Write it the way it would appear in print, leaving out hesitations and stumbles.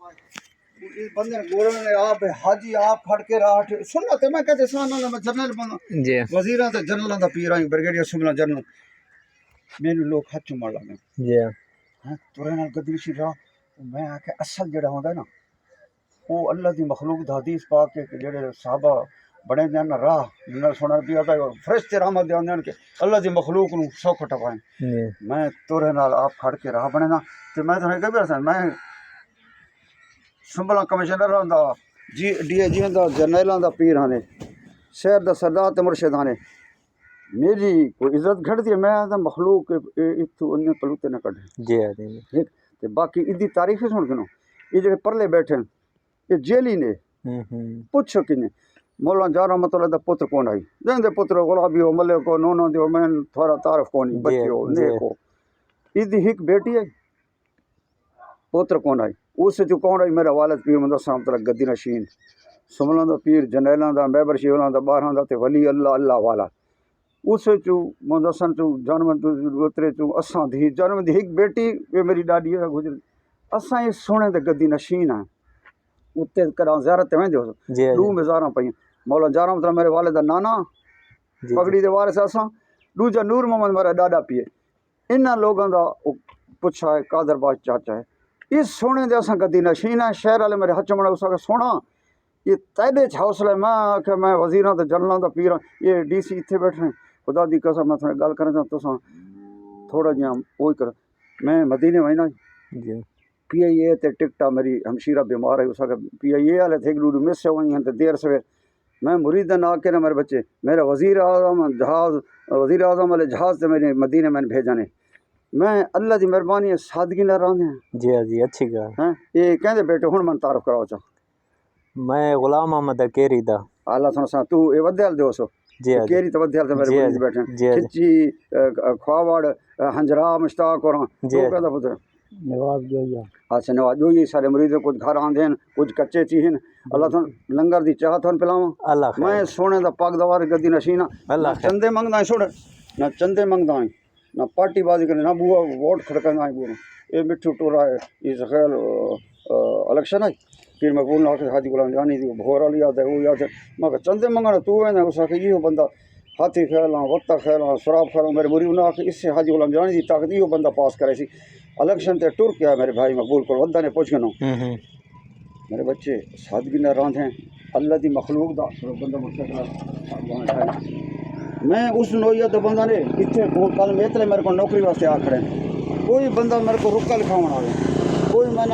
اس بندے گورن نے آپ حاجی آپ کھڑ کے راہ سننا تے میں کہتے سانا میں جنرل بندہ جی وزیراں تے جنرلاں دا پیر آئی بریگیڈیئر سملا جنرل مینوں لوگ ہاتھ چومڑ لگے جی ہاں تورے نال گدی سی راہ میں آکھیا اصل جڑا ہوندا ہے نا وہ اللہ دی مخلوق دا حدیث پاک کے جڑے صحابہ بڑے جان راہ جنرل سونا پیا تے فرشتے رحمت دے آندے کہ اللہ دی مخلوق نو سوکھ ٹپائیں میں تورے نال آپ کھڑ کے راہ بنے نا تے میں تھنے کہ بیٹھا میں سنبھلا کمشنر ہوندا جی ڈی اے جی ہوندا جرنیلاں دا پیر ہانے شہر دا سردار تے مرشد ہانے میری کوئی عزت گھٹ دی میں آتا مخلوق اتو انہیں پلوتے نہ کڈے جی تے باقی ادی تاریخ سن کنو یہ جڑے پرلے بیٹھے یہ جیلی نے پوچھو کنے مولانا جان رحمت اللہ دا پتر کون آئی جن دے پتر غلابی ہو ملک ہو نونو دیو میں تھوڑا تعارف کونی بچے ہو نیک ہو ادی ہک بیٹی ہے پتر کون آئی اس جو کون آئی میرا والد پیر مدد صاحب ترہ گدی نشین سملاں دا پیر جنیلاں دا میبر شیولاں دا باہراں دا تے ولی اللہ اللہ والا اس چو مدسن چو جانمن تو اترے چو اساں دی جانمن دی ہک بیٹی یہ میری ڈاڈی ہے گزر اساں یہ سونے دے گدی نشین ہیں اتنے کراں زیارت تے ویندے ہو دو مزاراں پئیں مولا جان رحمت اللہ میرے والد دا نانا پگڑی دے وارث اساں دوجا نور محمد میرا ڈاڈا پیے انہاں لوگاں دا پچھا ہے قادر باز چاچا ہے اس سونے دے اساں گدی نشین ہیں شہر والے میرے ہاتھ چمڑا اساں کہ سونا یہ تیرے حوصلہ میں آکھیا میں وزیراں تے جنرلاں دا پیراں یہ ڈی سی اتنے بیٹھے ہیں خدا دی قسم میں تھوڑی گل کرنا چاہتا تساں تھوڑا جہاں وہی کر میں مدینے وہی نا پی آئی اے تے ٹکٹا میری ہمشیرہ بیمار ہے اس کا پی آئی اے والے تھے گلو مس سے وہیں تے دیر سویر میں مریدن آ کے نا میرے بچے میرا وزیر اعظم جہاز وزیر اعظم والے جہاز سے میرے مدینے میں بھیجانے میں اللہ دی مہربانی ہے سادگی نہ رہنے جی اچھی گل ہاں یہ کہندے بیٹے ہن من تعارف کراؤ چا میں غلام محمد کیری دا اللہ سن سا تو اے ودیال دیو سو کیری تو ودیال تے میرے مرید بیٹھے کھچی خواوڑ ہنجرا مشتاق اور تو کہدا پتر نواز جویا اچھا نواز جو یہ سارے مرید کچھ گھر آندے ہیں کچھ کچے چی ہیں اللہ تھن لنگر دی چاہ تھن پلاواں اللہ میں سونے دا پاک دوار گدی نشینہ نہ چندے منگدا چھوڑ نہ چندے منگدا نہ پارٹی بازی کرنے نہ بوا ووٹ کھڑکنا ہے بوا اے مٹھو ٹورا ہے اس خیال الیکشن ہے پھر میں بولنا کہ حاجی غلام جانی دی بھور والی یاد ہے وہ یاد ہے میں کہ چندے منگنا تو ہے نا اس کہ یہ بندہ ہاتھی کھیلاں وقت کھیلاں سراب کھیلاں میرے مرید نہ کہ اس سے حاجی غلام جانی دی طاقت یہ بندہ پاس کرے سی الیکشن تے ٹر کیا میرے بھائی مقبول کو ودہ نے پوچھ گنو میرے بچے سادگی نہ راندھ ہیں اللہ دی مخلوق دا بندہ مستقل میں اس نوعیت دا بندہ نے اتنے کل میں اتنے میرے کو نوکری واسطے آ کھڑے کوئی بندہ میرے کو رکا لکھاؤں آئے کوئی میں